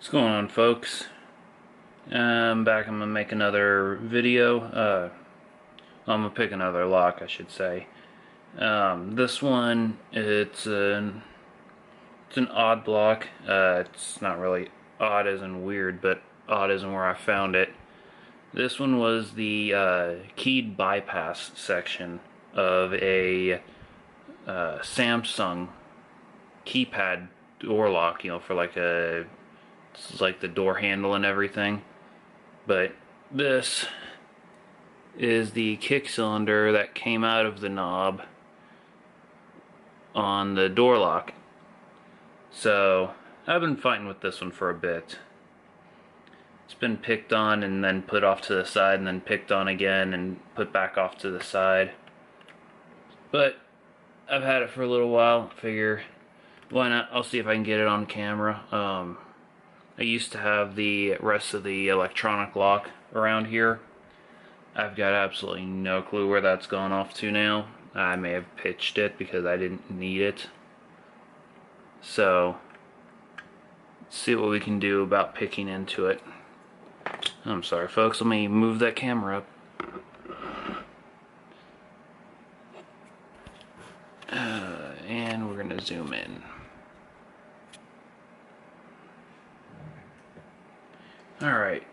What's going on, folks? I'm back. I'm gonna make another video. I'm gonna pick another lock, I should say. This one, it's an odd block. It's not really odd as in weird, but odd as in where I found it. This one was the keyed bypass section of a Samsung keypad door lock. For it's like the door handle and everything. But this is the kick cylinder that came out of the knob on the door lock. So I've been fighting with this one for a bit. It's been picked on and then put off to the side and then picked on again and put back off to the side. But I've had it for a little while. Figure, why not? I'll see if I can get it on camera. I used to have the rest of the electronic lock around here. I've got absolutely no clue where that's gone off to now. I may have pitched it because I didn't need it. So, let's see what we can do about picking into it. I'm sorry, folks. Let me move that camera up. And we're going to zoom in. Alright.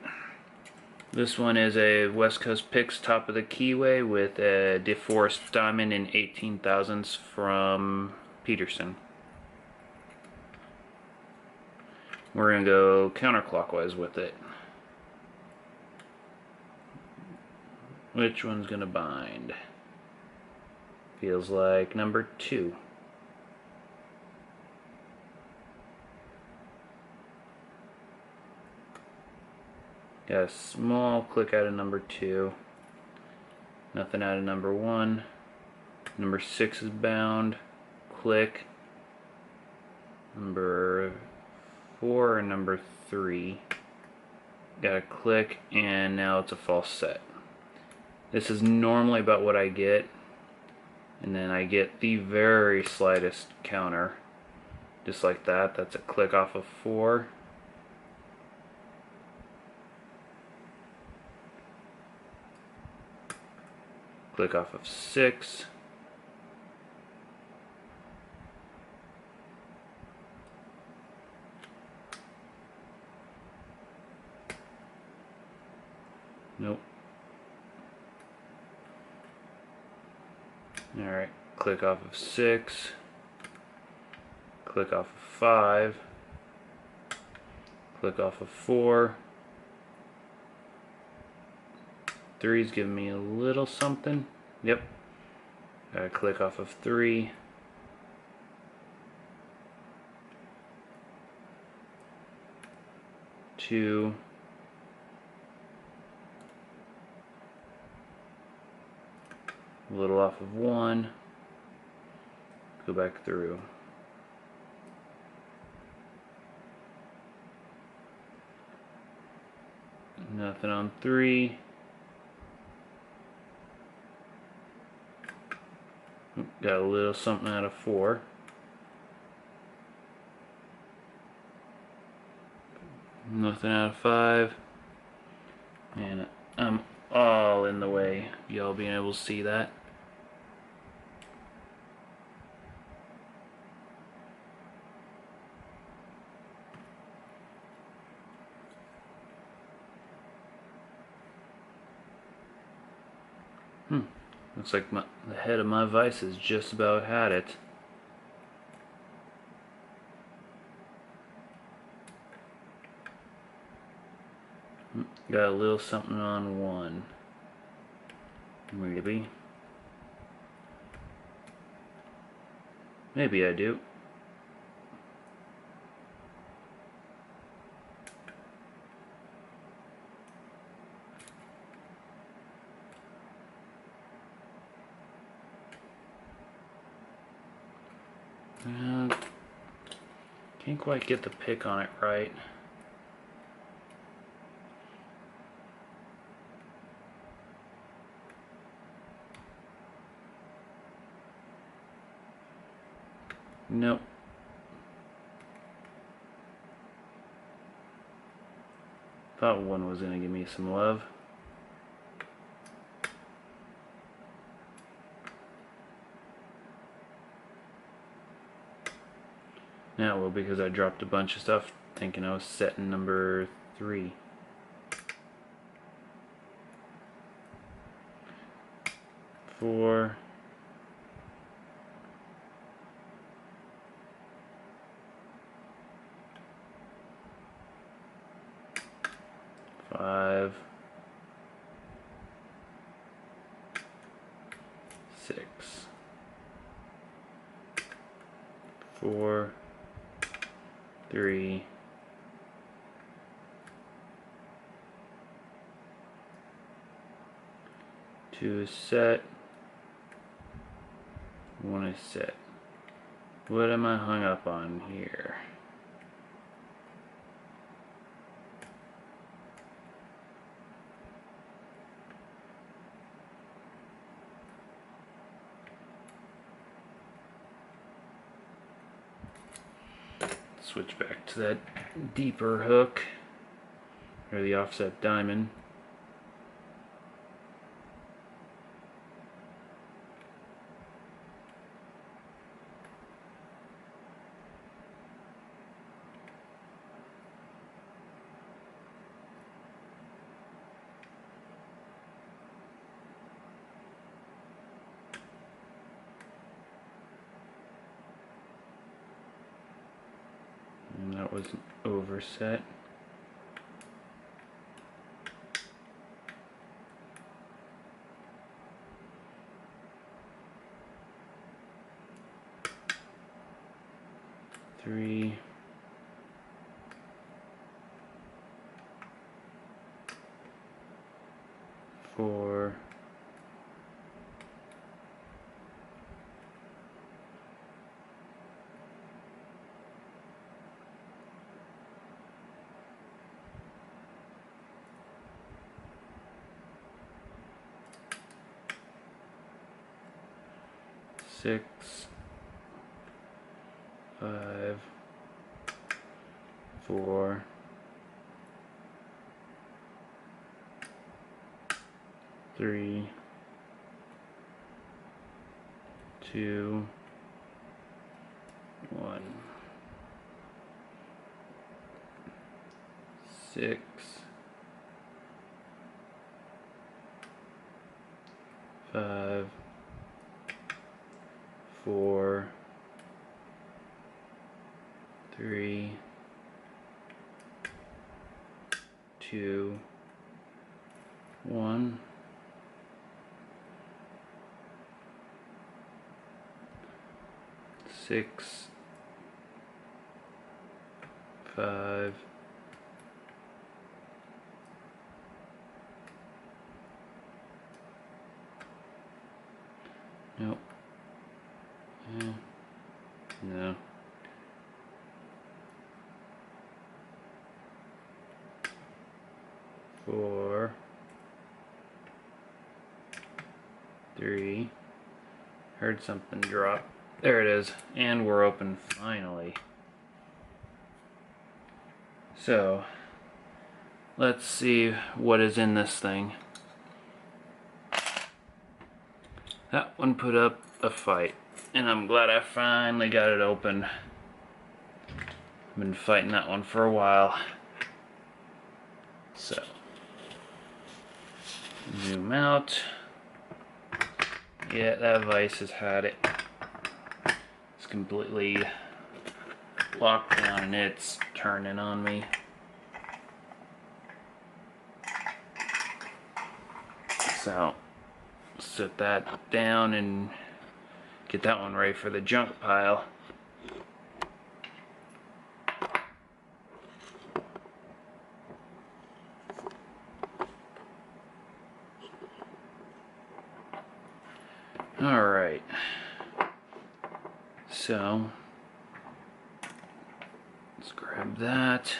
This one is a West Coast Picks top of the keyway with a DeForest diamond in 18 thousandths from Peterson. We're going to go counterclockwise with it. Which one's going to bind? Feels like number 2. Got a small click out of number 2. Nothing out of number 1. Number 6 is bound. Click. Number 4 and number 3. Got a click, and now it's a false set. This is normally about what I get. And then I get the very slightest counter. Just like that. That's a click off of 4. Click off of 6. Nope. Alright, click off of 6. Click off of 5. Click off of 4. 3's giving me a little something. Yep. Gotta click off of 3. Two. A little off of 1. Go back through. Nothing on 3. Got a little something out of 4. Nothing out of 5. And I'm all in the way, y'all being able to see that. Looks like the head of my vise has just about had it. Got a little something on 1. Maybe. Maybe I do. Can't quite get the pick on it right. Nope. Thought one was gonna give me some love. Now it will, because I dropped a bunch of stuff thinking I was setting number 3. 4. 5. 6. 4. 3. 2 is set. 1 is set. What am I hung up on here? Switch back to that deeper hook, or the offset diamond. And that was overset. Three. 4. 6. 5. 4. 3. 2. 1. 6. 5. 4. 3. 2. 1. 6. 5. Nope. Yeah. No. 4. 3. Heard something drop. There it is. And we're open finally. So, let's see what is in this thing. That one put up a fight, and I'm glad I finally got it open. I've been fighting that one for a while. So, zoom out. Yeah, that vise has had it. It's completely locked down and it's turning on me. So, set that down and get that one ready for the junk pile. Alright, so let's grab that.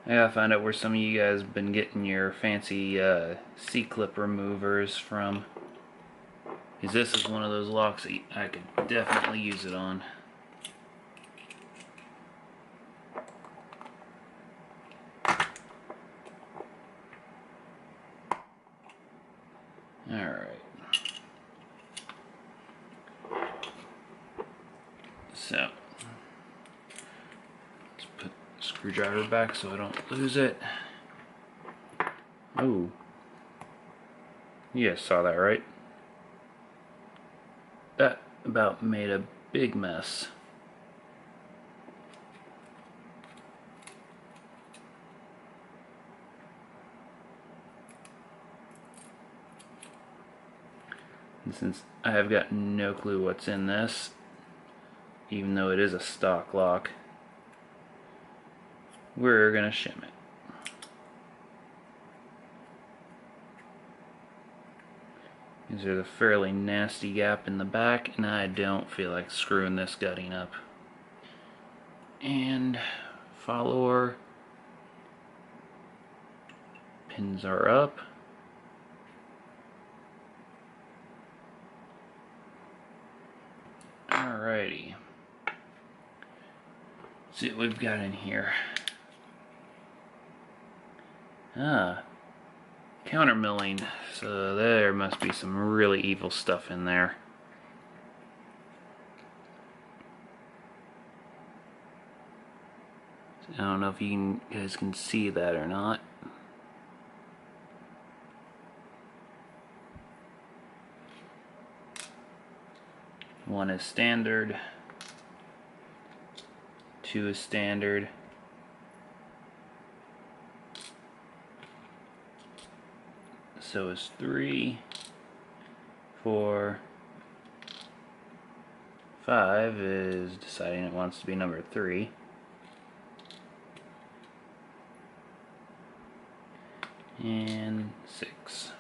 I gotta find out where some of you guys have been getting your fancy C-clip removers from. Because this is one of those locks that I could definitely use it on. Alright. So, let's put the screwdriver back so I don't lose it. Oh. You guys saw that, right? That about made a big mess. And since I have got no clue what's in this, even though it is a stock lock, we're gonna shim it. There's a fairly nasty gap in the back, and I don't feel like screwing this gutting up. And follower pins are up. Alrighty. Let's see what we've got in here. Counter milling. So there must be some really evil stuff in there. I don't know if you guys can see that or not. One is standard. 2 is standard. So is 3, 4, 5 is deciding it wants to be number 3. And 6.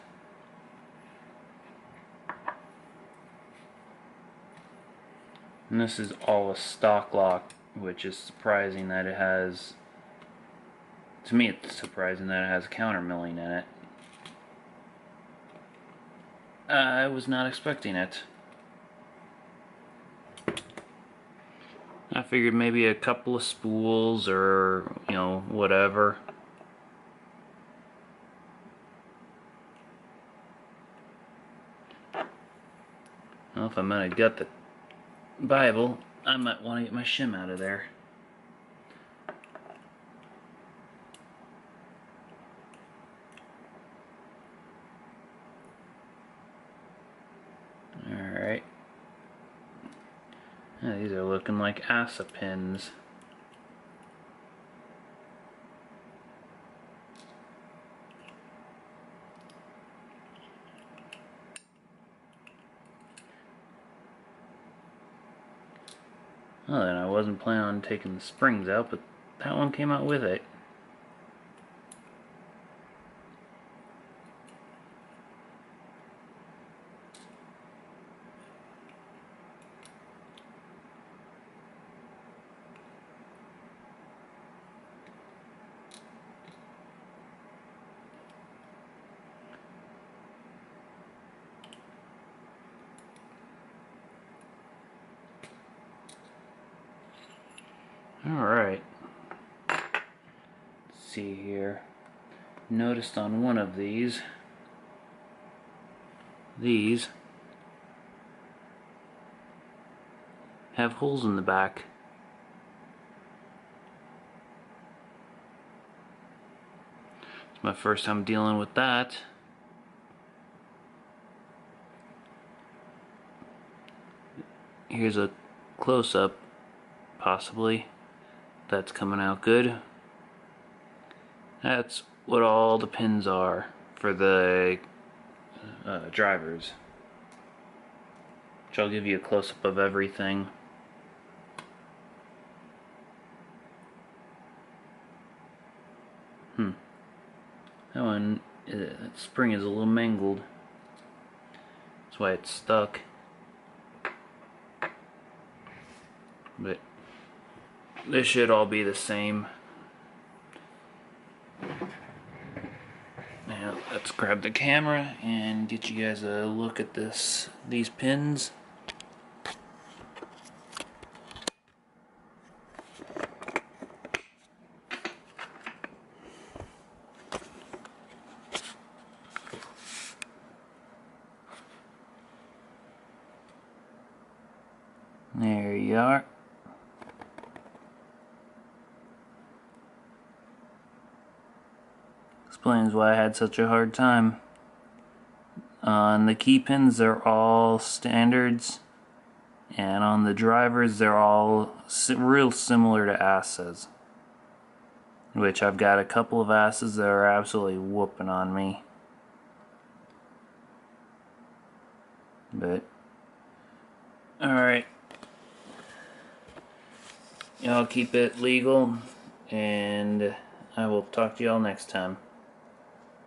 And this is all a stock lock, which is surprising that it has, to me it's surprising that it has counter milling in it. I was not expecting it. I figured maybe a couple of spools or, you know, whatever. Well, if I'm gonna gut the Bible, I might want to get my shim out of there. Alright. Yeah, these are looking like ASA pins. Well, then I wasn't planning on taking the springs out, but that one came out with it. Alright. Let's see here. Noticed on one of these have holes in the back. It's my first time dealing with that. Here's a close-up, possibly. That's coming out good. That's what all the pins are for the drivers. Which I'll give you a close-up of everything. That one, that spring is a little mangled. That's why it's stuck. But this should all be the same. grab the camera and get you guys a look at these pins. There you are. Explains why I had such a hard time. On the key pins, they're all standards, and on the drivers, they're all real similar to asses. Which I've got a couple of asses that are absolutely whooping on me. But, alright. Y'all keep it legal, and I will talk to y'all next time.